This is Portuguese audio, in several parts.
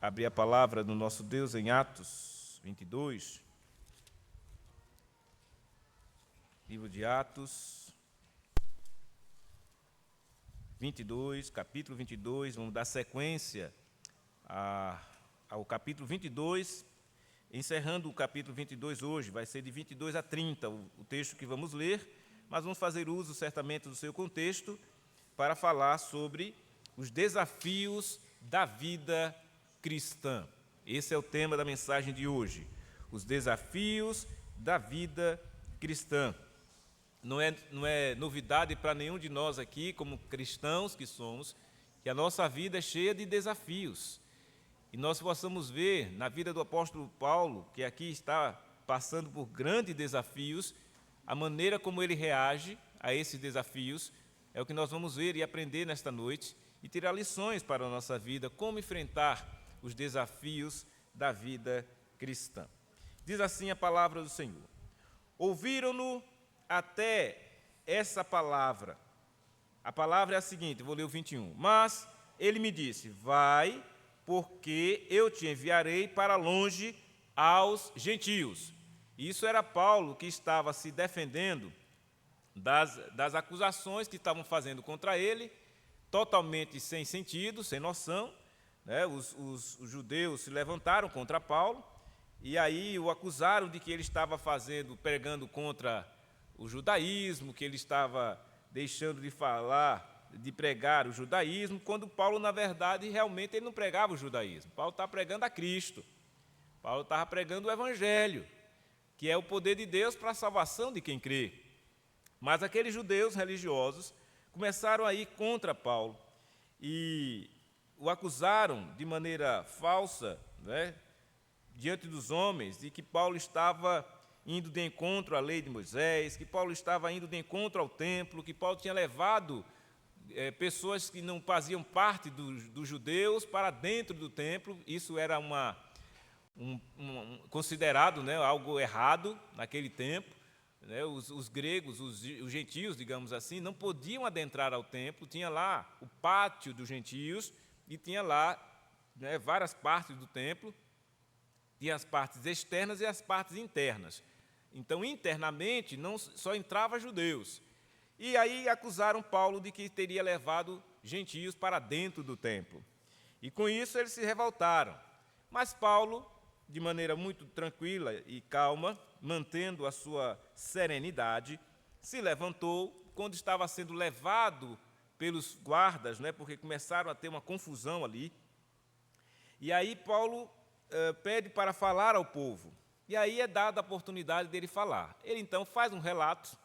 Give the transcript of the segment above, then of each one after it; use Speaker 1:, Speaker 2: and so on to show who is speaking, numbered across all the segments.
Speaker 1: abrir a palavra do nosso Deus em Atos 22. Livro de Atos 22, capítulo 22. Vamos dar sequência ao capítulo 22, encerrando o capítulo 22 hoje. Vai ser de 22 a 30 o texto que vamos ler, mas vamos fazer uso certamente do seu contexto para falar sobre os desafios da vida cristã. Esse é o tema da mensagem de hoje, os desafios da vida cristã. Não é novidade para nenhum de nós aqui, como cristãos que somos, que a nossa vida é cheia de desafios. E nós possamos ver na vida do apóstolo Paulo, que aqui está passando por grandes desafios, a maneira como ele reage a esses desafios, é o que nós vamos ver e aprender nesta noite, e tirar lições para a nossa vida, como enfrentar os desafios da vida cristã. Diz assim a palavra do Senhor: ouviram-no até essa palavra. A palavra é a seguinte, vou ler o 21. Mas ele me disse: vai, porque eu te enviarei para longe aos gentios. Isso era Paulo, que estava se defendendo das acusações que estavam fazendo contra ele, totalmente sem sentido, sem noção, né? Os judeus se levantaram contra Paulo e aí o acusaram de que ele estava pregando contra o judaísmo, que ele estava deixando de falar, de pregar o judaísmo, quando Paulo, na verdade, realmente ele não pregava o judaísmo. Paulo estava pregando a Cristo. Paulo estava pregando o Evangelho, que é o poder de Deus para a salvação de quem crê. Mas aqueles judeus religiosos começaram a ir contra Paulo e o acusaram de maneira falsa, né, diante dos homens, de que Paulo estava indo de encontro à lei de Moisés, que Paulo estava indo de encontro ao templo, que Paulo tinha levado pessoas que não faziam parte dos judeus para dentro do templo. Isso era considerado, né, algo errado naquele tempo. Né, os gregos, os gentios, digamos assim, não podiam adentrar ao templo. Tinha lá o pátio dos gentios e tinha lá, né, várias partes do templo. Tinha as partes externas e as partes internas. Então, internamente, não só entrava judeus. E aí acusaram Paulo de que teria levado gentios para dentro do templo. E com isso eles se revoltaram. Mas Paulo, de maneira muito tranquila e calma, mantendo a sua serenidade, se levantou quando estava sendo levado pelos guardas, né, porque começaram a ter uma confusão ali. E aí Paulo pede para falar ao povo. E aí é dada a oportunidade dele falar. Ele então faz um relato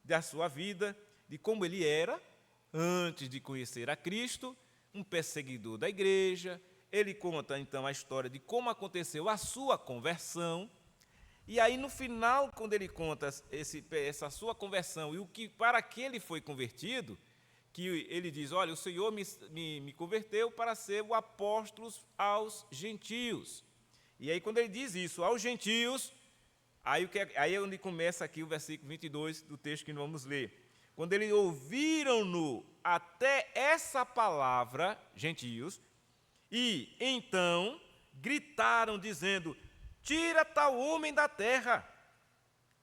Speaker 1: da sua vida, de como ele era antes de conhecer a Cristo, um perseguidor da igreja. Ele conta então a história de como aconteceu a sua conversão. E aí no final, quando ele conta essa sua conversão e para que ele foi convertido, que ele diz: olha, o Senhor me converteu para ser o apóstolo aos gentios. E aí quando ele diz isso, aos gentios, aí é onde começa aqui o versículo 22 do texto que nós vamos ler. Quando eles ouviram-no até essa palavra, gentios, e então gritaram dizendo: tira tal homem da terra,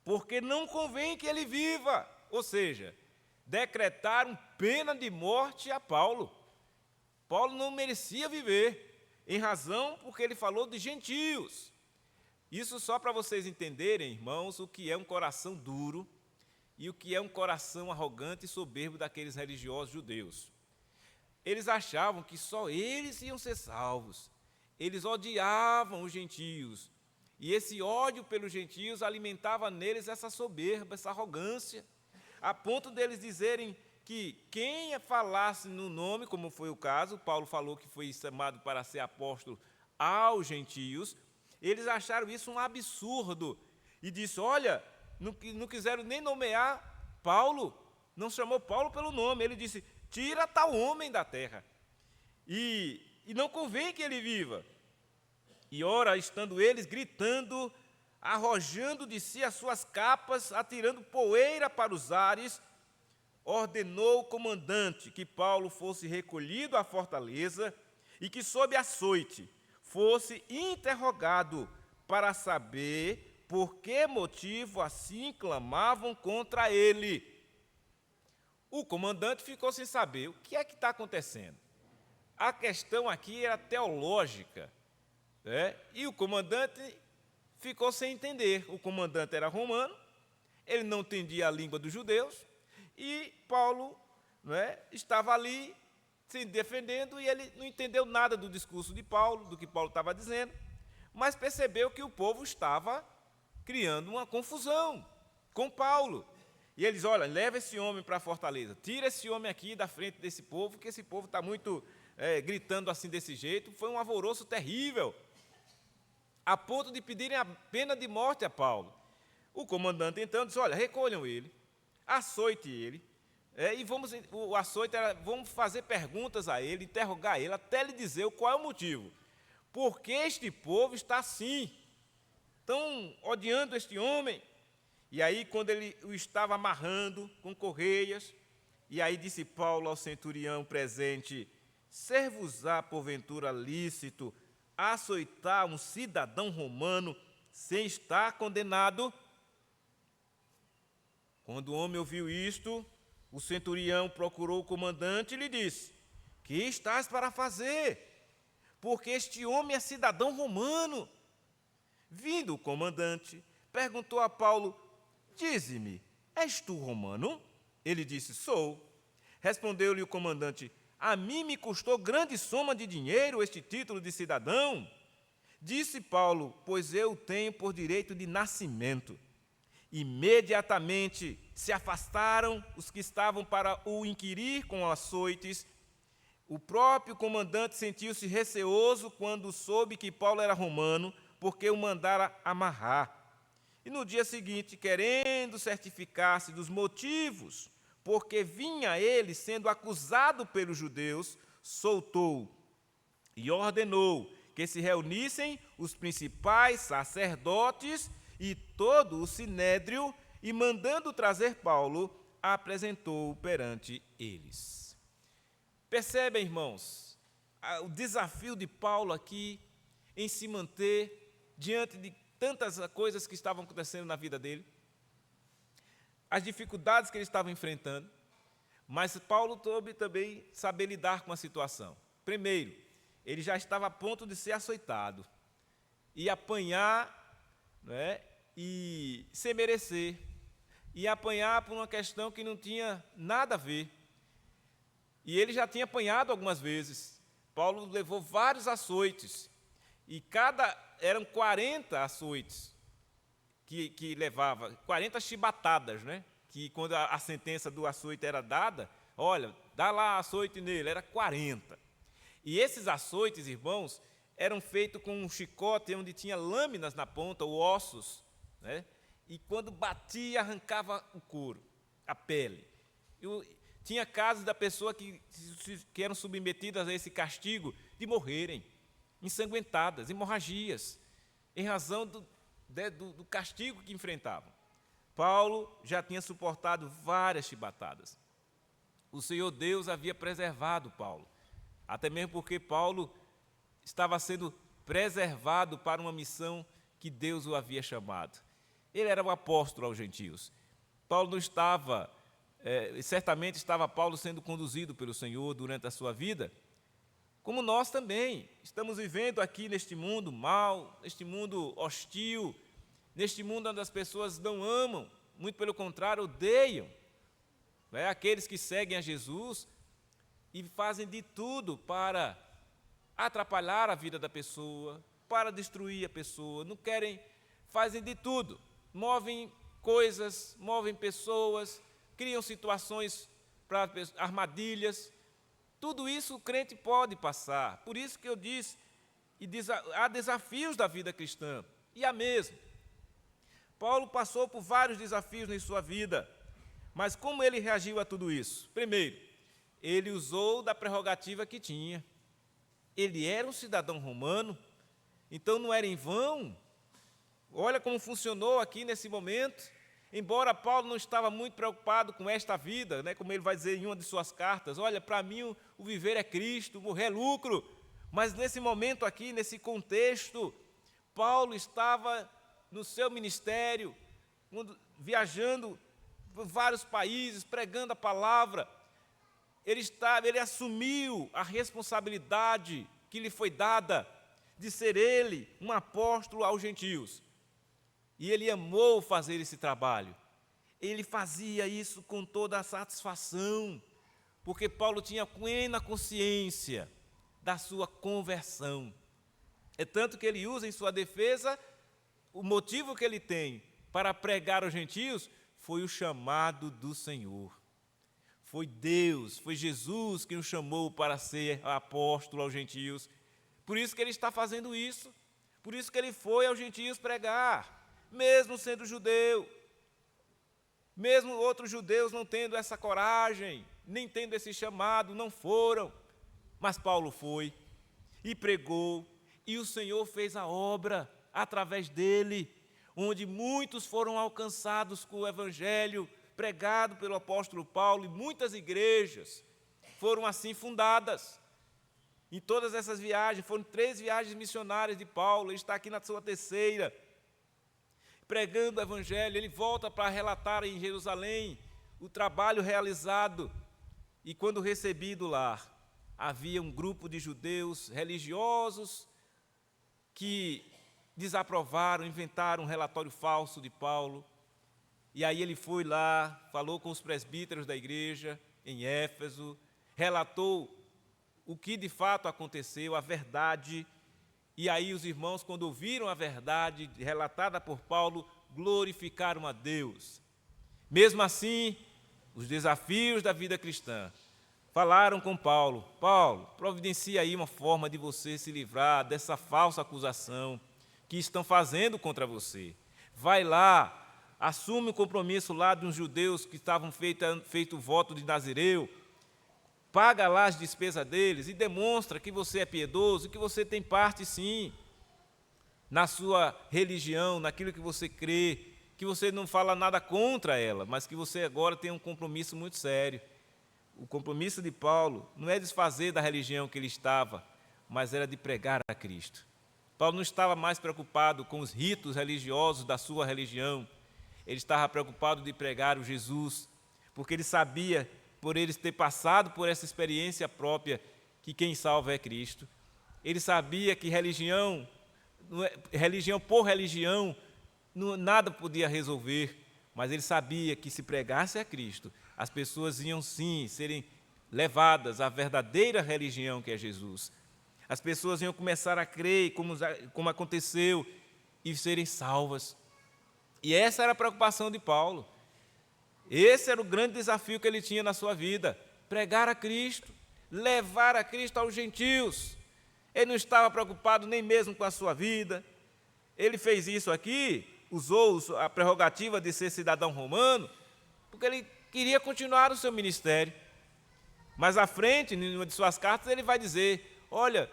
Speaker 1: porque não convém que ele viva. Ou seja, decretaram pena de morte a Paulo. Paulo não merecia viver, em razão porque ele falou de gentios. Isso só para vocês entenderem, irmãos, o que é um coração duro e o que é um coração arrogante e soberbo daqueles religiosos judeus. Eles achavam que só eles iam ser salvos. Eles odiavam os gentios. E esse ódio pelos gentios alimentava neles essa soberba, essa arrogância, a ponto deles dizerem que quem falasse no nome, como foi o caso, Paulo falou que foi chamado para ser apóstolo aos gentios, eles acharam isso um absurdo e disse: olha, não quiseram nem nomear Paulo, não chamou Paulo pelo nome. Ele disse: tira tal homem da terra, e não convém que ele viva. E ora, estando eles gritando, arrojando de si as suas capas, atirando poeira para os ares, ordenou o comandante que Paulo fosse recolhido à fortaleza e que, sob açoite, fosse interrogado para saber por que motivo assim clamavam contra ele. O comandante ficou sem saber o que é que está acontecendo. A questão aqui era teológica, né? E o comandante ficou sem entender. O comandante era romano, ele não entendia a língua dos judeus, e Paulo, né, estava ali se defendendo, e ele não entendeu nada do discurso de Paulo, do que Paulo estava dizendo, mas percebeu que o povo estava criando uma confusão com Paulo. E eles, olha, leva esse homem para a fortaleza, tira esse homem aqui da frente desse povo, que esse povo está muito gritando assim desse jeito. Foi um alvoroço terrível, a ponto de pedirem a pena de morte a Paulo. O comandante, então, disse, olha, recolham ele, açoite ele, e o açoite era, vamos fazer perguntas a ele, interrogar ele, até lhe dizer qual é o motivo. Por que este povo está assim, tão odiando este homem? E aí, quando ele o estava amarrando com correias, e aí disse Paulo ao centurião presente, ser-vos-á porventura lícito açoitar um cidadão romano sem estar condenado? Quando o homem ouviu isto, o centurião procurou o comandante e lhe disse, que estás para fazer? Porque este homem é cidadão romano. Vindo o comandante, perguntou a Paulo, dize-me, és tu romano? Ele disse, sou. Respondeu-lhe o comandante, a mim me custou grande soma de dinheiro este título de cidadão. Disse Paulo, pois eu o tenho por direito de nascimento. Imediatamente se afastaram os que estavam para o inquirir com açoites. O próprio comandante sentiu-se receoso quando soube que Paulo era romano, porque o mandara amarrar. E no dia seguinte, querendo certificar-se dos motivos, porque vinha ele sendo acusado pelos judeus, soltou e ordenou que se reunissem os principais sacerdotes e todo o sinédrio, e mandando trazer Paulo, apresentou-o perante eles. Percebem, irmãos, o desafio de Paulo aqui em se manter diante de tantas coisas que estavam acontecendo na vida dele, as dificuldades que ele estava enfrentando, mas Paulo soube também saber lidar com a situação. Primeiro, ele já estava a ponto de ser açoitado e apanhar, né, e sem merecer, e apanhar por uma questão que não tinha nada a ver. E ele já tinha apanhado algumas vezes. Paulo levou vários açoites, e eram 40 açoites que levava, 40 chibatadas, né? Que quando a sentença do açoite era dada, olha, dá lá açoite nele, era 40. E esses açoites, irmãos, eram feitos com um chicote onde tinha lâminas na ponta, ou ossos, né? E quando batia, arrancava o couro, a pele. Tinha casos da pessoa que eram submetidas a esse castigo de morrerem, ensanguentadas, hemorragias, em razão do castigo que enfrentavam. Paulo já tinha suportado várias chibatadas. O Senhor Deus havia preservado Paulo, até mesmo porque Paulo estava sendo preservado para uma missão que Deus o havia chamado. Ele era o apóstolo aos gentios. Paulo não estava, certamente estava Paulo sendo conduzido pelo Senhor durante a sua vida, como nós também estamos vivendo aqui neste mundo mau, neste mundo hostil, neste mundo onde as pessoas não amam, muito pelo contrário, odeiam, né, aqueles que seguem a Jesus e fazem de tudo para atrapalhar a vida da pessoa, para destruir a pessoa, não querem, fazem de tudo, movem coisas, movem pessoas, criam situações para armadilhas. Tudo isso o crente pode passar. Por isso que eu disse, há desafios da vida cristã, e há mesmo. Paulo passou por vários desafios em sua vida, mas como ele reagiu a tudo isso? Primeiro, ele usou da prerrogativa que tinha. Ele era um cidadão romano, então não era em vão. Olha como funcionou aqui nesse momento. Embora Paulo não estava muito preocupado com esta vida, né, como ele vai dizer em uma de suas cartas, olha, para mim o viver é Cristo, morrer é lucro, Mas nesse momento aqui, nesse contexto, Paulo estava no seu ministério, viajando por vários países, pregando a palavra. Ele assumiu a responsabilidade que lhe foi dada de ser ele um apóstolo aos gentios. E ele amou fazer esse trabalho. Ele fazia isso com toda a satisfação, porque Paulo tinha plena consciência da sua conversão. É tanto que ele usa em sua defesa, o motivo que ele tem para pregar aos gentios foi o chamado do Senhor. Foi Deus, foi Jesus que o chamou para ser apóstolo aos gentios. Por isso que ele está fazendo isso. Por isso que ele foi aos gentios pregar, mesmo sendo judeu. Mesmo outros judeus não tendo essa coragem, nem tendo esse chamado, não foram. Mas Paulo foi e pregou, e o Senhor fez a obra através dele, onde muitos foram alcançados com o evangelho pregado pelo apóstolo Paulo, e muitas igrejas foram assim fundadas. Em todas essas viagens, foram 3 viagens missionárias de Paulo, ele está aqui na sua 3ª, pregando o evangelho. Ele volta para relatar em Jerusalém o trabalho realizado, e quando recebido lá, havia um grupo de judeus religiosos que desaprovaram, inventaram um relatório falso de Paulo. E aí ele foi lá, falou com os presbíteros da igreja em Éfeso, relatou o que de fato aconteceu, a verdade. E aí os irmãos, quando ouviram a verdade relatada por Paulo, glorificaram a Deus. Mesmo assim, os desafios da vida cristã falaram com Paulo: Paulo, providencia aí uma forma de você se livrar dessa falsa acusação que estão fazendo contra você. Vai lá, assume o compromisso lá de uns judeus que estavam feito o voto de Nazireu, paga lá as despesas deles e demonstra que você é piedoso, que você tem parte, sim, na sua religião, naquilo que você crê, que você não fala nada contra ela, mas que você agora tem um compromisso muito sério. O compromisso de Paulo não é desfazer da religião que ele estava, mas era de pregar a Cristo. Paulo não estava mais preocupado com os ritos religiosos da sua religião, ele estava preocupado de pregar o Jesus, porque ele sabia, por ele ter passado por essa experiência própria, que quem salva é Cristo. Ele sabia que religião por religião, nada podia resolver, mas ele sabia que se pregasse a Cristo, as pessoas iam sim serem levadas à verdadeira religião que é Jesus. As pessoas iam começar a crer, como aconteceu, e serem salvas. E essa era a preocupação de Paulo. Esse era o grande desafio que ele tinha na sua vida: pregar a Cristo, levar a Cristo aos gentios. Ele não estava preocupado nem mesmo com a sua vida. Ele fez isso aqui, usou a prerrogativa de ser cidadão romano, porque ele queria continuar o seu ministério. Mas à frente, em uma de suas cartas, ele vai dizer: olha,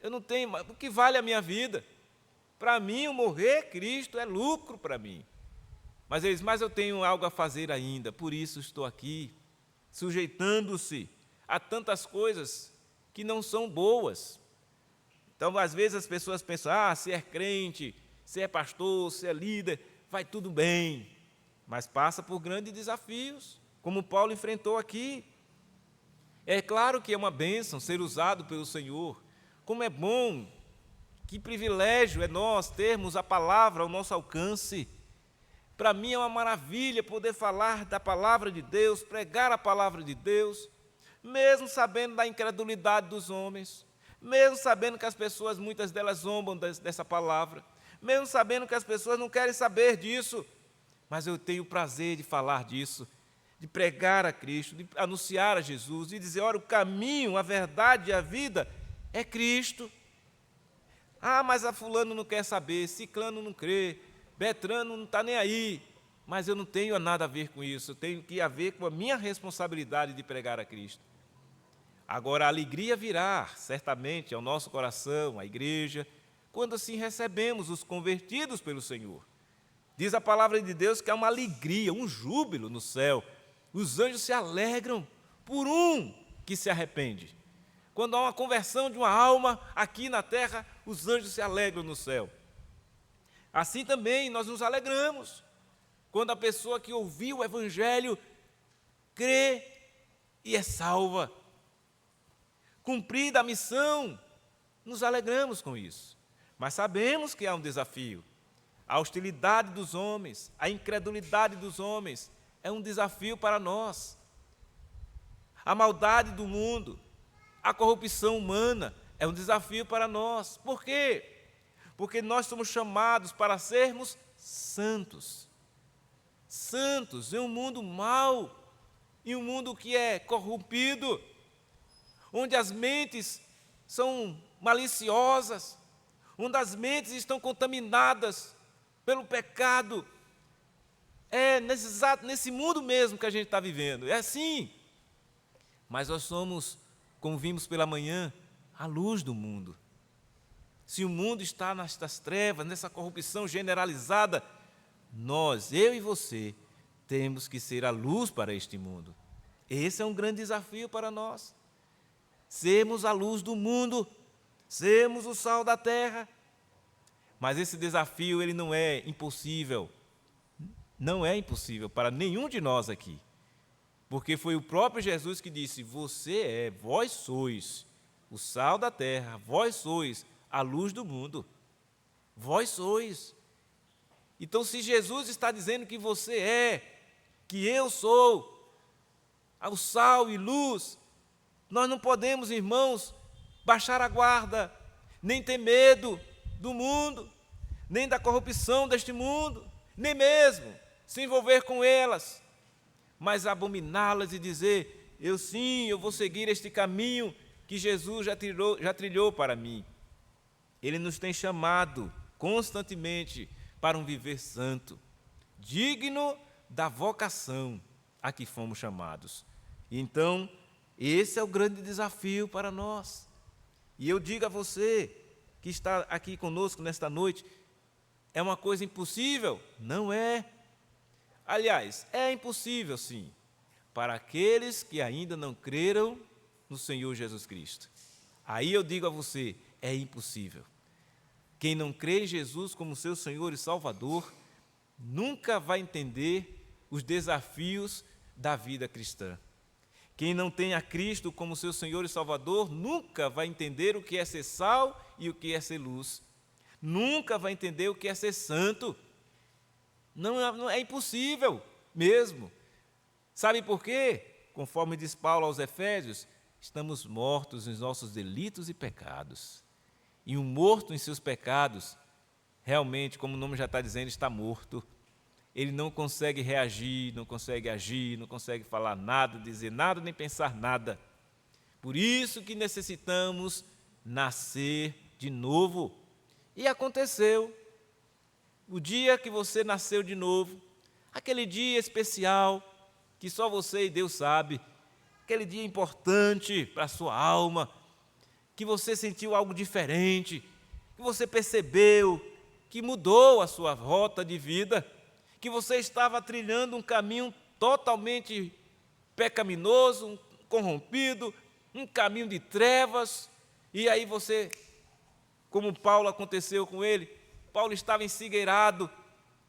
Speaker 1: eu não tenho, o que vale a minha vida? Para mim, o morrer, Cristo, é lucro para mim. Mas ele diz: mas eu tenho algo a fazer ainda, por isso estou aqui, sujeitando-se a tantas coisas que não são boas. Então, às vezes, as pessoas pensam: se é crente, se é pastor, se é líder, vai tudo bem. Mas passa por grandes desafios, como Paulo enfrentou aqui. É claro que é uma bênção ser usado pelo Senhor. Como é bom, que privilégio é nós termos a palavra ao nosso alcance. Para mim é uma maravilha poder falar da palavra de Deus, pregar a palavra de Deus, mesmo sabendo da incredulidade dos homens, mesmo sabendo que as pessoas, muitas delas zombam dessa palavra, mesmo sabendo que as pessoas não querem saber disso, mas eu tenho o prazer de falar disso, de pregar a Cristo, de anunciar a Jesus, de dizer: olha, o caminho, a verdade e a vida é Cristo. Mas a fulano não quer saber, ciclano não crê, Betrano não está nem aí, mas eu não tenho nada a ver com isso, eu tenho que a ver com a minha responsabilidade de pregar a Cristo. Agora, a alegria virá, certamente, ao nosso coração, à igreja, quando assim recebemos os convertidos pelo Senhor. Diz a palavra de Deus que há uma alegria, um júbilo no céu. Os anjos se alegram por um que se arrepende. Quando há uma conversão de uma alma aqui na terra, os anjos se alegram no céu. Assim também nós nos alegramos quando a pessoa que ouviu o Evangelho crê e é salva. Cumprida a missão, nos alegramos com isso. Mas sabemos que há um desafio. A hostilidade dos homens, a incredulidade dos homens é um desafio para nós. A maldade do mundo, a corrupção humana é um desafio para nós. Por quê? Porque nós somos chamados para sermos santos. Santos em um mundo mau, em um mundo que é corrompido, onde as mentes são maliciosas, onde as mentes estão contaminadas pelo pecado. É nesse mundo mesmo que a gente está vivendo, é assim. Mas nós somos, como vimos pela manhã, a luz do mundo. Se o mundo está nestas trevas, nessa corrupção generalizada, nós, eu e você, temos que ser a luz para este mundo. Esse é um grande desafio para nós. Sermos a luz do mundo, sermos o sal da terra. Mas esse desafio, ele não é impossível. Não é impossível para nenhum de nós aqui. Porque foi o próprio Jesus que disse: vós sois o sal da terra, vós sois a luz do mundo. Vós sois. Então, se Jesus está dizendo que você é, que eu sou o sal e luz, nós não podemos, irmãos, baixar a guarda, nem ter medo do mundo, nem da corrupção deste mundo, nem mesmo se envolver com elas, mas abominá-las e dizer: eu vou seguir este caminho que Jesus já trilhou para mim. Ele nos tem chamado constantemente para um viver santo, digno da vocação a que fomos chamados. E então, esse é o grande desafio para nós. E eu digo a você que está aqui conosco nesta noite, é uma coisa impossível? Não é. Aliás, é impossível sim, para aqueles que ainda não creram no Senhor Jesus Cristo. Aí eu digo a você, é impossível. Quem não crê em Jesus como seu Senhor e Salvador, nunca vai entender os desafios da vida cristã. Quem não tem a Cristo como seu Senhor e Salvador, nunca vai entender o que é ser sal e o que é ser luz. Nunca vai entender o que é ser santo. Não é impossível mesmo. Sabe por quê? Conforme diz Paulo aos Efésios, estamos mortos nos nossos delitos e pecados. E um morto em seus pecados, realmente, como o nome já está dizendo, está morto. Ele não consegue reagir, não consegue agir, não consegue falar nada, dizer nada, nem pensar nada. Por isso que necessitamos nascer de novo. E aconteceu. O dia que você nasceu de novo, aquele dia especial, que só você e Deus sabe, aquele dia importante para a sua alma, que você sentiu algo diferente, que você percebeu que mudou a sua rota de vida, que você estava trilhando um caminho totalmente pecaminoso, corrompido, um caminho de trevas, e aí você, como Paulo aconteceu com ele, Paulo estava ensigueirado,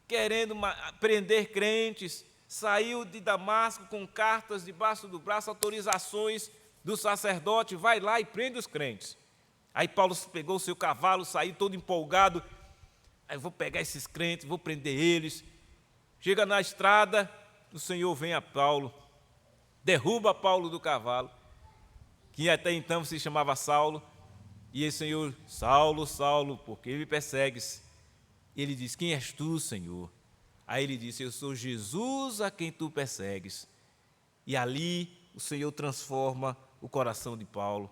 Speaker 1: querendo prender crentes, saiu de Damasco com cartas debaixo do braço, autorizações do sacerdote, vai lá e prende os crentes. Aí Paulo pegou o seu cavalo, saiu todo empolgado, aí vou pegar esses crentes, vou prender eles. Chega na estrada, o Senhor vem a Paulo, derruba Paulo do cavalo, que até então se chamava Saulo, e o Senhor: Saulo, Saulo, por que me persegues? Ele diz: quem és tu, Senhor? Aí ele disse: eu sou Jesus a quem tu persegues. E ali o Senhor transforma o coração de Paulo.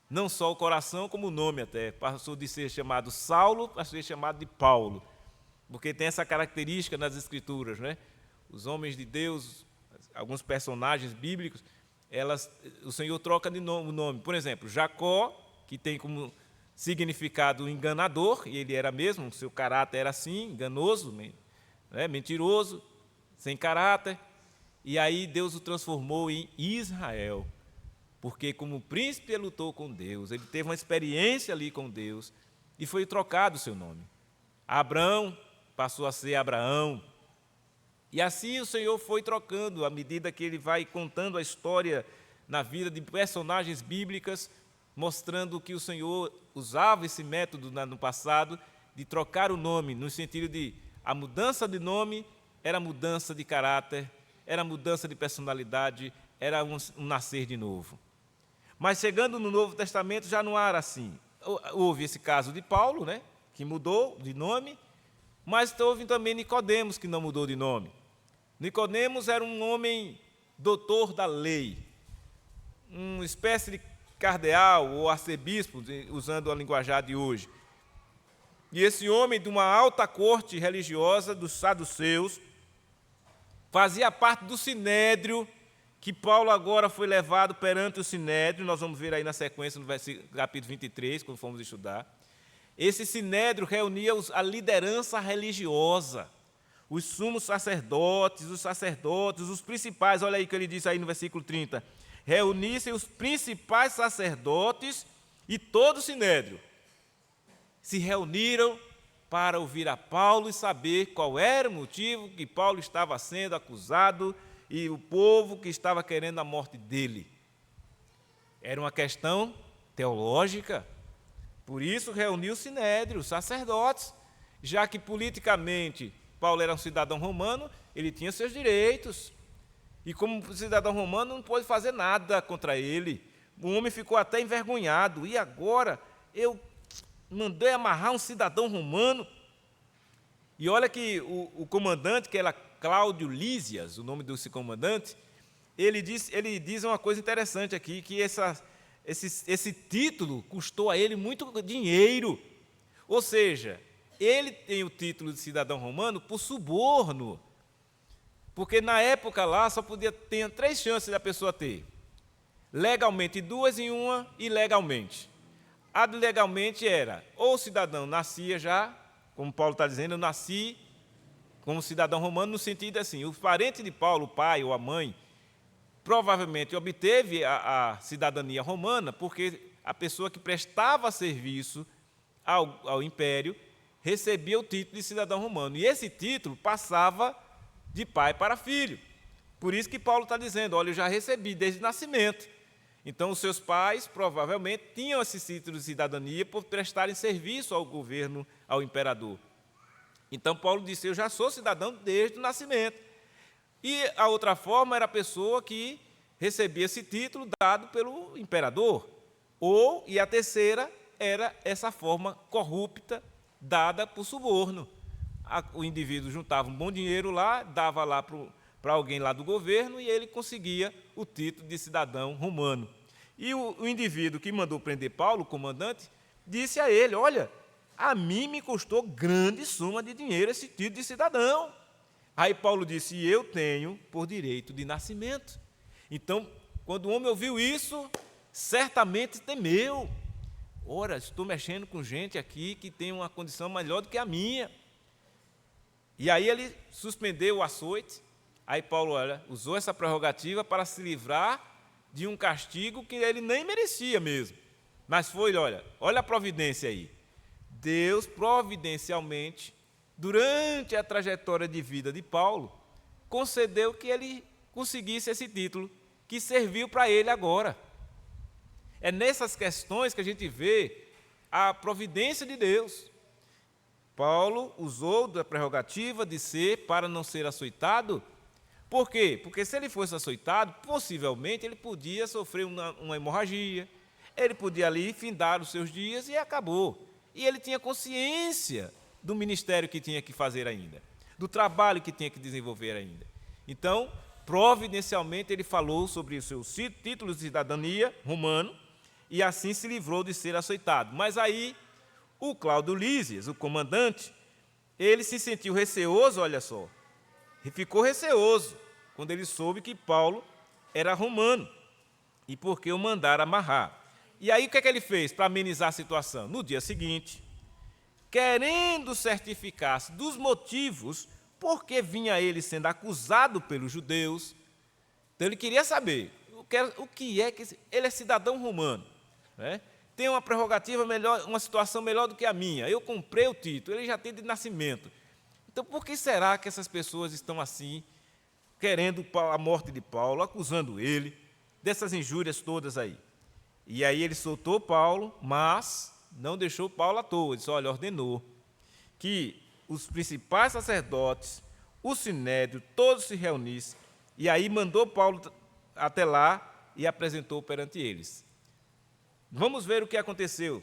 Speaker 1: Não só o coração, como o nome até. Passou de ser chamado Saulo a ser chamado de Paulo. Porque tem essa característica nas Escrituras, né? Os homens de Deus, alguns personagens bíblicos, o Senhor troca de nome, o nome. Por exemplo, Jacó, que tem como significado enganador, e ele era mesmo, o seu caráter era assim, enganoso, né? Mentiroso, sem caráter. E aí Deus o transformou em Israel, porque como príncipe ele lutou com Deus, ele teve uma experiência ali com Deus, e foi trocado o seu nome. Abrão passou a ser Abraão. E assim o Senhor foi trocando, à medida que ele vai contando a história na vida de personagens bíblicas, mostrando que o Senhor usava esse método no passado de trocar o nome, no sentido de a mudança de nome era mudança de caráter, era mudança de personalidade, era um nascer de novo. Mas chegando no Novo Testamento já não era assim. Houve esse caso de Paulo, né, que mudou de nome, mas houve também Nicodemos, que não mudou de nome. Nicodemos era um homem doutor da lei, uma espécie de cardeal ou arcebispo, usando a linguajar de hoje. E esse homem de uma alta corte religiosa dos saduceus fazia parte do sinédrio, que Paulo agora foi levado perante o sinédrio, nós vamos ver aí na sequência, no capítulo 23, quando formos estudar. Esse sinédrio reunia a liderança religiosa, os sumos sacerdotes, os principais, olha aí o que ele diz aí no versículo 30, reunissem os principais sacerdotes e todo o sinédrio. Se reuniram para ouvir a Paulo e saber qual era o motivo que Paulo estava sendo acusado e o povo que estava querendo a morte dele. Era uma questão teológica. Por isso reuniu o sinédrio, os sacerdotes, já que politicamente Paulo era um cidadão romano, ele tinha seus direitos. E como cidadão romano não pôde fazer nada contra ele. O homem ficou até envergonhado. E agora eu mandei amarrar um cidadão romano. E olha que o comandante, que era Cláudio Lísias, o nome desse comandante, ele diz uma coisa interessante aqui, que esse título custou a ele muito dinheiro. Ou seja, ele tem o título de cidadão romano por suborno. Porque na época lá só tinha 3 chances da pessoa ter. Legalmente 2 em uma, ilegalmente. A de legalmente era, ou o cidadão nascia já, como Paulo está dizendo, eu nasci como cidadão romano, no sentido assim, o parente de Paulo, o pai ou a mãe, provavelmente obteve a cidadania romana, porque a pessoa que prestava serviço ao império recebia o título de cidadão romano. E esse título passava de pai para filho. Por isso que Paulo está dizendo, olha, eu já recebi desde o nascimento. Então, os seus pais provavelmente tinham esse título de cidadania por prestarem serviço ao governo, ao imperador. Então, Paulo disse, eu já sou cidadão desde o nascimento. E a outra forma era a pessoa que recebia esse título dado pelo imperador. E a terceira era essa forma corrupta dada por suborno. O indivíduo juntava um bom dinheiro lá, dava lá para alguém lá do governo e ele conseguia o título de cidadão romano. E o indivíduo que mandou prender Paulo, o comandante, disse a ele, olha, a mim me custou grande suma de dinheiro esse título de cidadão. Aí Paulo disse, e eu tenho por direito de nascimento. Então, quando o homem ouviu isso, certamente temeu. Ora, estou mexendo com gente aqui que tem uma condição melhor do que a minha. E aí ele suspendeu o açoite. Aí Paulo, usou essa prerrogativa para se livrar de um castigo que ele nem merecia mesmo. Mas foi, olha a providência aí. Deus, providencialmente, durante a trajetória de vida de Paulo, concedeu que ele conseguisse esse título, que serviu para ele agora. É nessas questões que a gente vê a providência de Deus. Paulo usou da prerrogativa de ser para não ser açoitado. Por quê? Porque se ele fosse açoitado, possivelmente ele podia sofrer uma hemorragia, ele podia ali findar os seus dias e acabou. E ele tinha consciência do ministério que tinha que fazer ainda, do trabalho que tinha que desenvolver ainda. Então, providencialmente, ele falou sobre os seus títulos de cidadania romano e assim se livrou de ser açoitado. Mas aí, o Cláudio Lísias, o comandante, ele se sentiu receoso, olha só, e ficou receoso quando ele soube que Paulo era romano e porque o mandaram amarrar. E aí o que é que ele fez para amenizar a situação? No dia seguinte, querendo certificar-se dos motivos por que vinha ele sendo acusado pelos judeus, então ele queria saber o que é que ele é cidadão romano, né? Tem uma prerrogativa melhor, uma situação melhor do que a minha. Eu comprei o título, ele já tem de nascimento. Então, por que será que essas pessoas estão assim, querendo a morte de Paulo, acusando ele dessas injúrias todas aí? E aí ele soltou Paulo, mas não deixou Paulo à toa. Ele disse, olha, ordenou que os principais sacerdotes, o sinédrio, todos se reunissem, e aí mandou Paulo até lá e apresentou perante eles. Vamos ver o que aconteceu,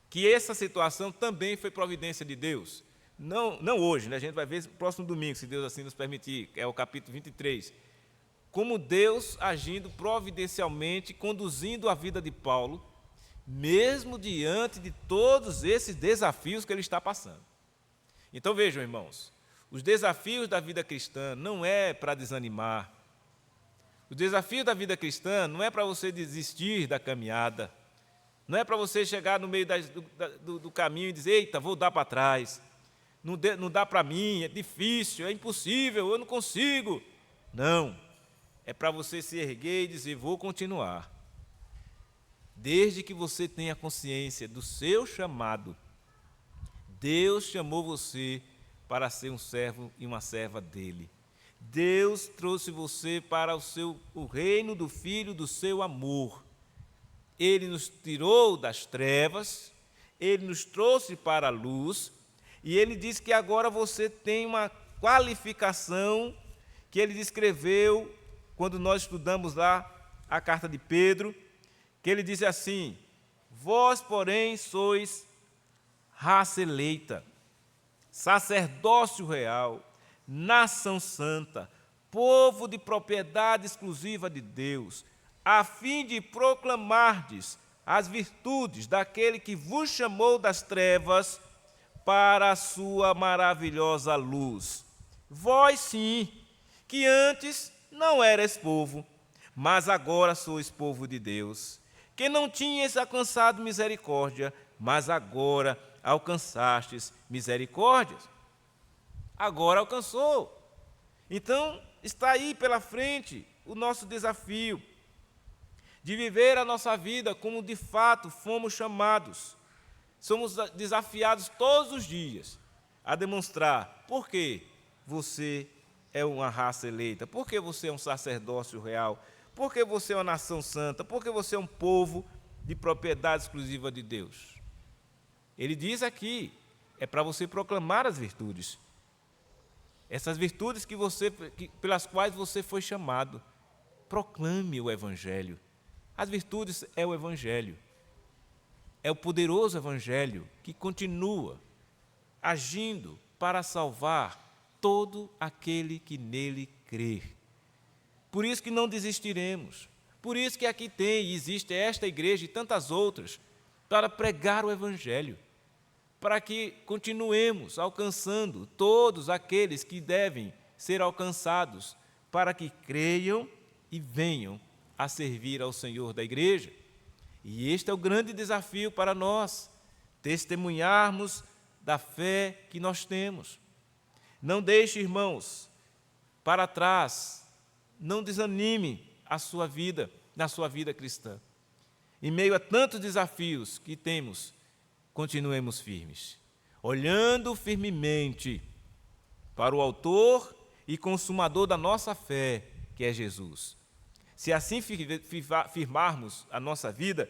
Speaker 1: que essa situação também foi providência de Deus. Não hoje, né? A gente vai ver no próximo domingo, se Deus assim nos permitir, que é o capítulo 23. Como Deus agindo providencialmente, conduzindo a vida de Paulo, mesmo diante de todos esses desafios que ele está passando. Então vejam, irmãos, os desafios da vida cristã não é para desanimar. O desafio da vida cristã não é para você desistir da caminhada, não é para você chegar no meio do caminho e dizer, eita, vou dar para trás, não dá para mim, é difícil, é impossível, eu não consigo. Não, é para você se erguer e dizer, vou continuar. Desde que você tenha consciência do seu chamado, Deus chamou você para ser um servo e uma serva dele. Deus trouxe você para o reino do Filho do seu amor. Ele nos tirou das trevas, Ele nos trouxe para a luz, e Ele diz que agora você tem uma qualificação que Ele descreveu quando nós estudamos lá a carta de Pedro, que Ele diz assim, vós, porém, sois raça eleita, sacerdócio real, nação santa, povo de propriedade exclusiva de Deus, a fim de proclamardes as virtudes daquele que vos chamou das trevas para a sua maravilhosa luz. Vós sim, que antes não erais povo, mas agora sois povo de Deus, que não tinhas alcançado misericórdia, mas agora alcançastes misericórdias. Agora alcançou. Então, está aí pela frente o nosso desafio de viver a nossa vida como de fato fomos chamados. Somos desafiados todos os dias a demonstrar por que você é uma raça eleita, por que você é um sacerdócio real, por que você é uma nação santa, por que você é um povo de propriedade exclusiva de Deus. Ele diz aqui, é para você proclamar as virtudes. Essas virtudes pelas quais você foi chamado. Proclame o Evangelho. As virtudes é o Evangelho. É o poderoso Evangelho que continua agindo para salvar todo aquele que nele crer. Por isso que não desistiremos. Por isso que aqui existe esta igreja e tantas outras, para pregar o Evangelho, para que continuemos alcançando todos aqueles que devem ser alcançados, para que creiam e venham a servir ao Senhor da igreja. E este é o grande desafio para nós, testemunharmos da fé que nós temos. Não deixe, irmãos, para trás, não desanime a sua vida, na sua vida cristã. Em meio a tantos desafios que temos, continuemos firmes, olhando firmemente para o autor e consumador da nossa fé, que é Jesus. Se assim firmarmos a nossa vida,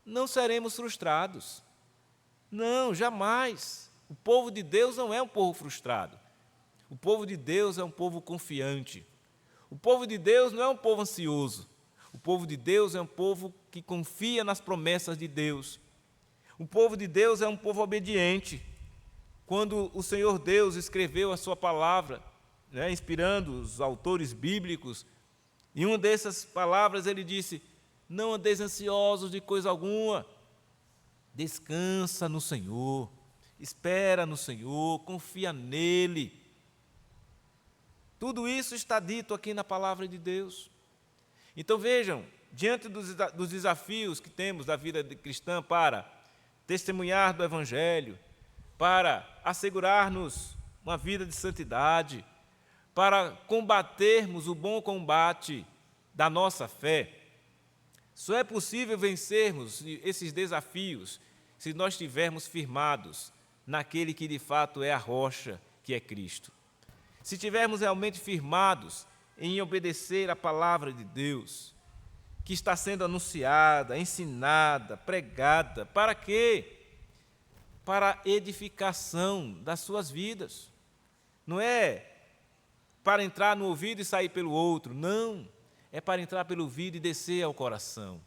Speaker 1: não seremos frustrados. Não, jamais. O povo de Deus não é um povo frustrado. O povo de Deus é um povo confiante. O povo de Deus não é um povo ansioso. O povo de Deus é um povo que confia nas promessas de Deus. O povo de Deus é um povo obediente. Quando o Senhor Deus escreveu a sua palavra, inspirando os autores bíblicos, em uma dessas palavras ele disse, não andeis ansiosos de coisa alguma, descansa no Senhor, espera no Senhor, confia nele. Tudo isso está dito aqui na palavra de Deus. Então vejam, diante dos desafios que temos da vida cristã para testemunhar do Evangelho, para assegurar-nos uma vida de santidade, para combatermos o bom combate da nossa fé, só é possível vencermos esses desafios se nós estivermos firmados naquele que de fato é a rocha, que é Cristo. Se estivermos realmente firmados em obedecer a palavra de Deus, que está sendo anunciada, ensinada, pregada, para quê? Para a edificação das suas vidas. Não é para entrar no ouvido e sair pelo outro, não. É para entrar pelo ouvido e descer ao coração.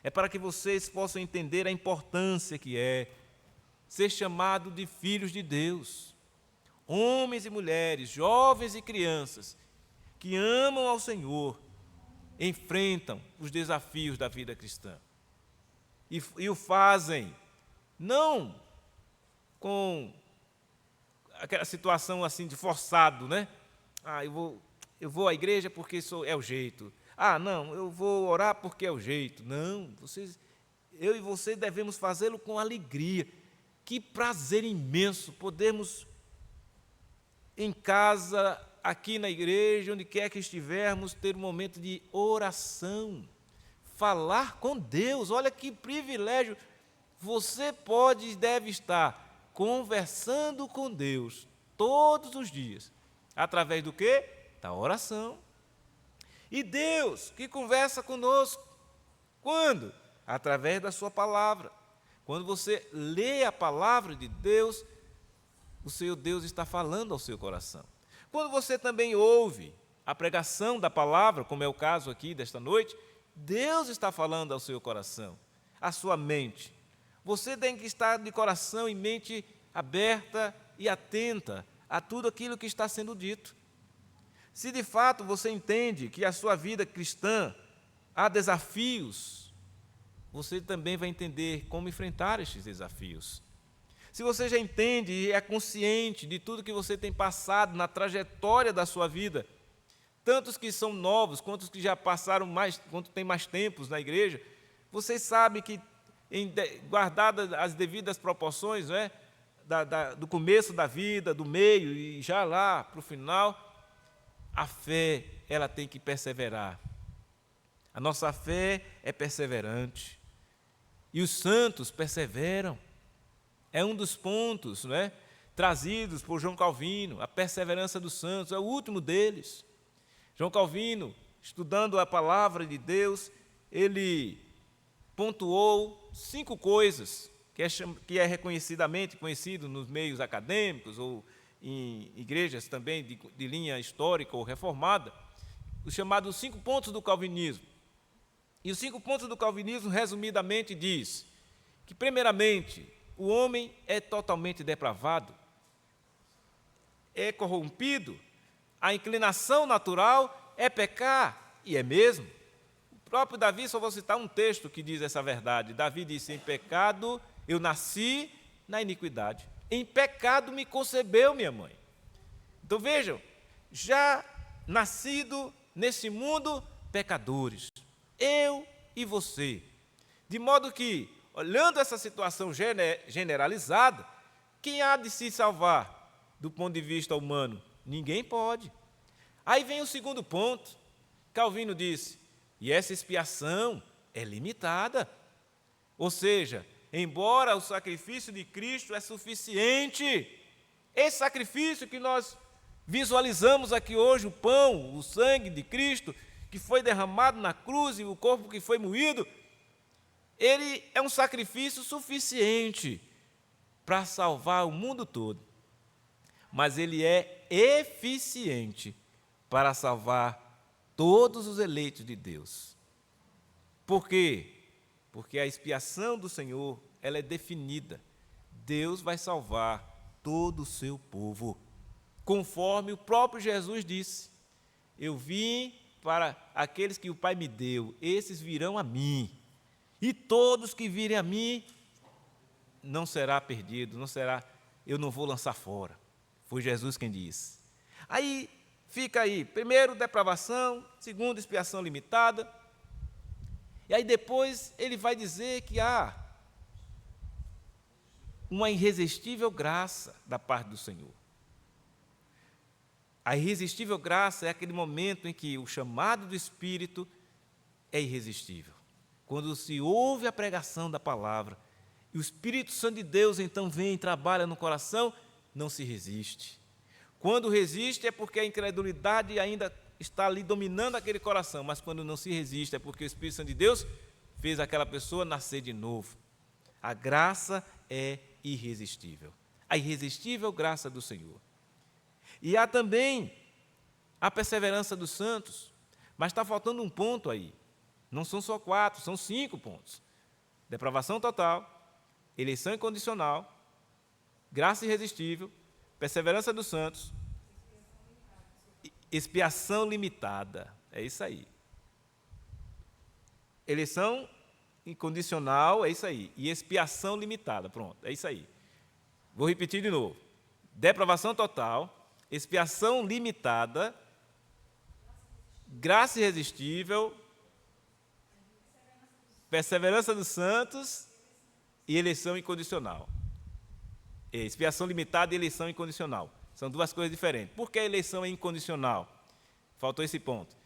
Speaker 1: É para que vocês possam entender a importância que é ser chamado de filhos de Deus. Homens e mulheres, jovens e crianças, que amam ao Senhor, enfrentam os desafios da vida cristã. E o fazem, não com aquela situação assim de forçado, né? Eu vou à igreja porque é o jeito. Não, eu vou orar porque é o jeito. Não, eu e você devemos fazê-lo com alegria. Que prazer imenso podermos, em casa, aqui na igreja, onde quer que estivermos, ter um momento de oração, falar com Deus. Olha que privilégio. Você pode e deve estar conversando com Deus todos os dias. Através do quê? Da oração. E Deus que conversa conosco. Quando? Através da sua palavra. Quando você lê a palavra de Deus, o seu Deus está falando ao seu coração. Quando você também ouve a pregação da palavra, como é o caso aqui desta noite, Deus está falando ao seu coração, à sua mente. Você tem que estar de coração e mente aberta e atenta a tudo aquilo que está sendo dito. Se de fato você entende que a sua vida cristã há desafios, você também vai entender como enfrentar estes desafios. Se você já entende e é consciente de tudo que você tem passado na trajetória da sua vida, tantos que são novos, quantos que já passaram mais, quanto tem mais tempos na igreja, vocês sabem que, guardadas as devidas proporções, não é? Do começo da vida, do meio e já lá para o final, a fé, ela tem que perseverar. A nossa fé é perseverante. E os santos perseveram. É um dos pontos, não é, trazidos por João Calvino, a perseverança dos santos, é o último deles. João Calvino, estudando a palavra de Deus, ele pontuou 5 coisas que é reconhecidamente conhecido nos meios acadêmicos ou em igrejas também de linha histórica ou reformada, os chamados 5 pontos do calvinismo. E os 5 pontos do calvinismo, resumidamente, diz que, primeiramente, o homem é totalmente depravado, é corrompido, a inclinação natural é pecar, e é mesmo. O próprio Davi, só vou citar um texto que diz essa verdade. Davi disse: em pecado eu nasci na iniquidade, em pecado me concebeu minha mãe. Então vejam, já nascido nesse mundo pecadores, eu e você, de modo que, olhando essa situação generalizada, quem há de se salvar do ponto de vista humano? Ninguém pode. Aí vem o segundo ponto. Calvino disse: e essa expiação é limitada. Ou seja, embora o sacrifício de Cristo é suficiente, esse sacrifício que nós visualizamos aqui hoje, o pão, o sangue de Cristo, que foi derramado na cruz e o corpo que foi moído, ele é um sacrifício suficiente para salvar o mundo todo, mas ele é eficiente para salvar todos os eleitos de Deus. Por quê? Porque a expiação do Senhor, ela é definida. Deus vai salvar todo o seu povo, conforme o próprio Jesus disse: eu vim para aqueles que o Pai me deu, esses virão a mim. E todos que virem a mim, não será perdido, eu não vou lançar fora. Foi Jesus quem disse. Aí, fica aí, primeiro, depravação, segundo, expiação limitada. E aí depois ele vai dizer que há uma irresistível graça da parte do Senhor. A irresistível graça é aquele momento em que o chamado do Espírito é irresistível. Quando se ouve a pregação da palavra, e o Espírito Santo de Deus então vem e trabalha no coração, não se resiste. Quando resiste é porque a incredulidade ainda está ali dominando aquele coração, mas quando não se resiste é porque o Espírito Santo de Deus fez aquela pessoa nascer de novo. A graça é irresistível. A irresistível graça do Senhor. E há também a perseverança dos santos, mas está faltando um ponto aí. Não são só 4, são 5 pontos. Depravação total, eleição incondicional, graça irresistível, perseverança dos santos, expiação limitada. É isso aí. Eleição incondicional, é isso aí. E expiação limitada, pronto, é isso aí. Vou repetir de novo. Depravação total, expiação limitada, graça irresistível, perseverança dos santos e eleição incondicional. Expiação limitada e eleição incondicional. São 2 coisas diferentes. Por que a eleição é incondicional? Faltou esse ponto.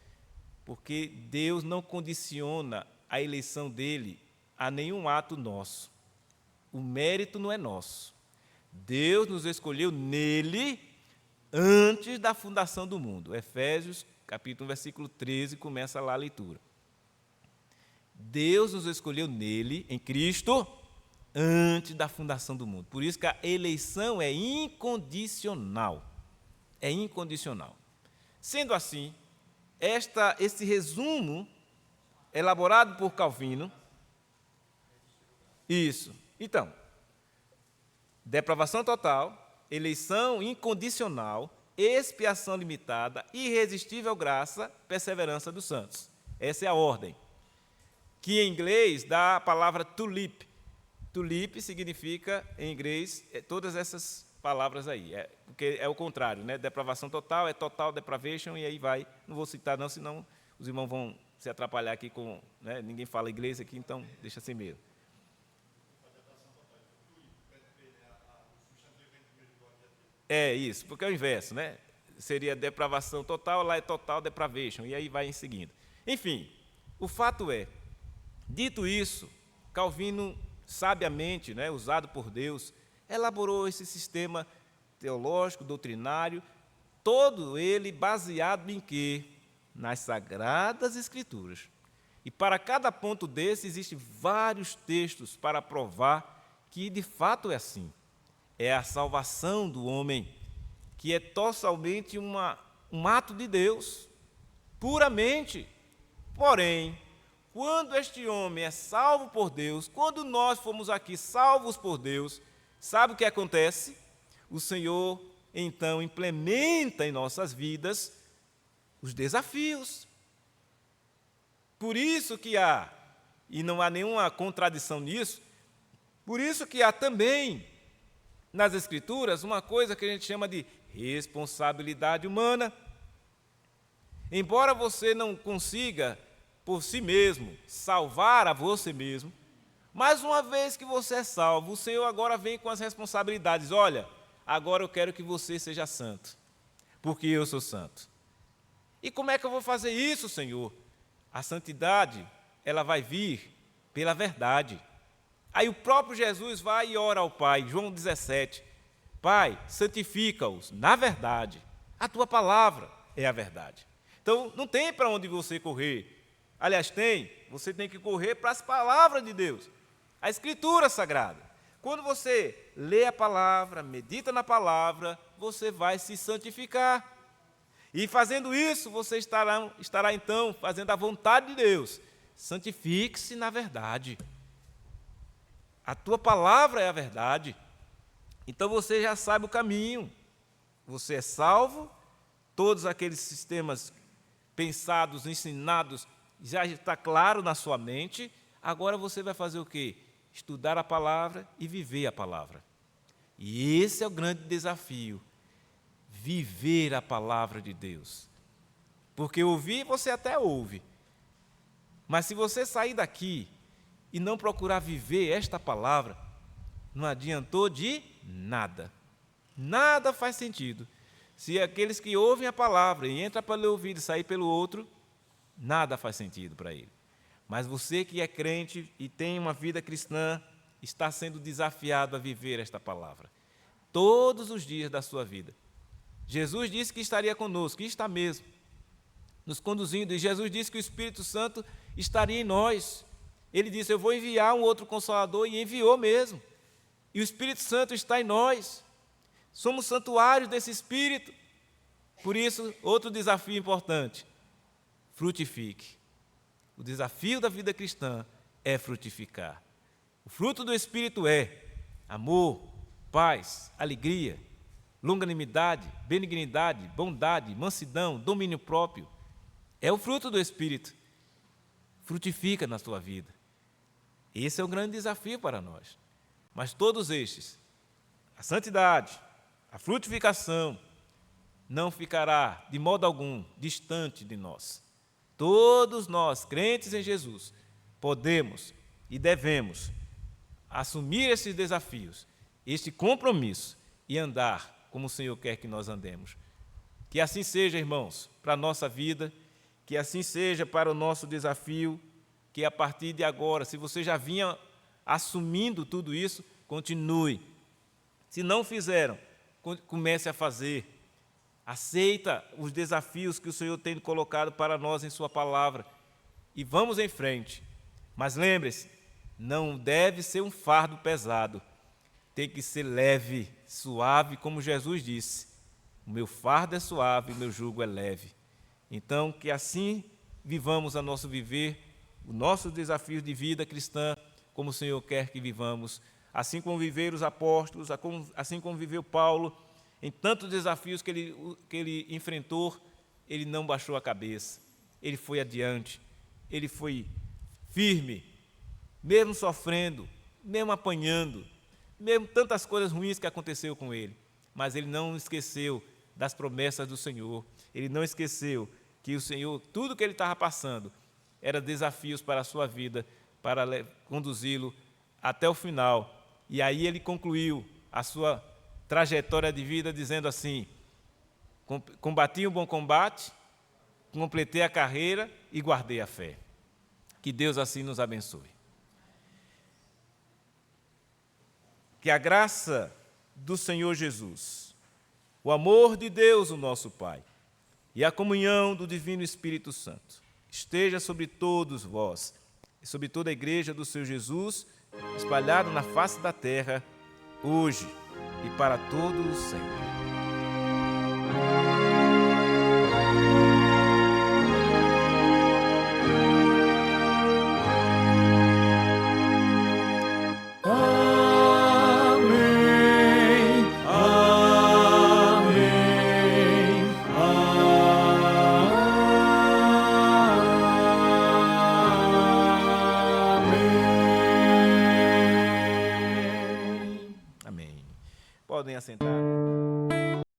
Speaker 1: Porque Deus não condiciona a eleição dele a nenhum ato nosso. O mérito não é nosso. Deus nos escolheu nele antes da fundação do mundo. Efésios, capítulo 1, versículo 13, começa lá a leitura. Deus nos escolheu nele, em Cristo, antes da fundação do mundo. Por isso que a eleição é incondicional. É incondicional. Sendo assim, esse resumo, elaborado por Calvino, isso. Então, depravação total, eleição incondicional, expiação limitada, irresistível graça, perseverança dos santos. Essa é a ordem. Que em inglês dá a palavra tulip. Tulip significa, em inglês, todas essas palavras aí. Porque é o contrário, né? Depravação total é total depravation, e aí vai. Não vou citar não, senão os irmãos vão se atrapalhar aqui com... Né? Ninguém fala inglês aqui, então deixa sem medo. É isso, porque é o inverso, né? Seria depravação total, lá é total depravation, e aí vai em seguida. Enfim, o fato é, dito isso, Calvino, sabiamente, né, usado por Deus, elaborou esse sistema teológico, doutrinário, todo ele baseado em quê? Nas Sagradas Escrituras. E para cada ponto desse, existem vários textos para provar que, de fato, é assim. É a salvação do homem, que é totalmente um ato de Deus, puramente. Porém, quando este homem é salvo por Deus, quando nós fomos aqui salvos por Deus, sabe o que acontece? O Senhor, então, implementa em nossas vidas os desafios. Por isso que há, e não há nenhuma contradição nisso, por isso que há também nas Escrituras uma coisa que a gente chama de responsabilidade humana. Embora você não consiga, por si mesmo, salvar a você mesmo, mas uma vez que você é salvo, o Senhor agora vem com as responsabilidades. Olha, agora eu quero que você seja santo, porque eu sou santo. E como é que eu vou fazer isso, Senhor? A santidade, ela vai vir pela verdade. Aí o próprio Jesus vai e ora ao Pai, João 17, Pai, santifica-os na verdade, a Tua palavra é a verdade. Então, não tem para onde você correr. Aliás, você tem que correr para as palavras de Deus, a Escritura Sagrada. Quando você lê a palavra, medita na palavra, você vai se santificar. E fazendo isso, você estará então fazendo a vontade de Deus. Santifique-se na verdade. A tua palavra é a verdade. Então você já sabe o caminho. Você é salvo, todos aqueles sistemas pensados, ensinados, já está claro na sua mente. Agora você vai fazer o quê? Estudar a palavra e viver a palavra. E esse é o grande desafio. Viver a palavra de Deus. Porque ouvir, você até ouve. Mas se você sair daqui e não procurar viver esta palavra, não adiantou de nada. Nada faz sentido. Se aqueles que ouvem a palavra e entram pelo ouvido e saem pelo outro, nada faz sentido para ele. Mas você que é crente e tem uma vida cristã, está sendo desafiado a viver esta palavra todos os dias da sua vida. Jesus disse que estaria conosco, e está mesmo, nos conduzindo. E Jesus disse que o Espírito Santo estaria em nós. Ele disse: eu vou enviar um outro Consolador, e enviou mesmo. E o Espírito Santo está em nós. Somos santuários desse Espírito. Por isso, outro desafio importante: frutifique. O desafio da vida cristã é frutificar. O fruto do Espírito é amor, paz, alegria, longanimidade, benignidade, bondade, mansidão, domínio próprio. É o fruto do Espírito. Frutifica na sua vida. Esse é o grande desafio para nós. Mas todos estes, a santidade, a frutificação, não ficará de modo algum distante de nós. Todos nós, crentes em Jesus, podemos e devemos assumir esses desafios, este compromisso e andar como o Senhor quer que nós andemos. Que assim seja, irmãos, para a nossa vida, que assim seja para o nosso desafio, que a partir de agora, se você já vinha assumindo tudo isso, continue. Se não fizeram, comece a fazer. Aceita os desafios que o Senhor tem colocado para nós em sua palavra e vamos em frente. Mas lembre-se, não deve ser um fardo pesado, tem que ser leve, suave, como Jesus disse: o meu fardo é suave, o meu jugo é leve. Então, que assim vivamos a nosso viver, o nosso desafio de vida cristã, como o Senhor quer que vivamos, assim como viveram os apóstolos, assim como viveu Paulo. Em tantos desafios que ele enfrentou, ele não baixou a cabeça, ele foi adiante, ele foi firme, mesmo sofrendo, mesmo apanhando, mesmo tantas coisas ruins que aconteceu com ele, mas ele não esqueceu das promessas do Senhor, ele não esqueceu que o Senhor, tudo que ele estava passando, era desafios para a sua vida, para conduzi-lo até o final. E aí ele concluiu a sua trajetória de vida dizendo assim: combati o bom combate, completei a carreira e guardei a fé. Que Deus assim nos abençoe. Que a graça do Senhor Jesus, o amor de Deus, o nosso Pai, e a comunhão do Divino Espírito Santo esteja sobre todos vós e sobre toda a igreja do Senhor Jesus, espalhada na face da terra, hoje e para todos sempre. Podem assentar.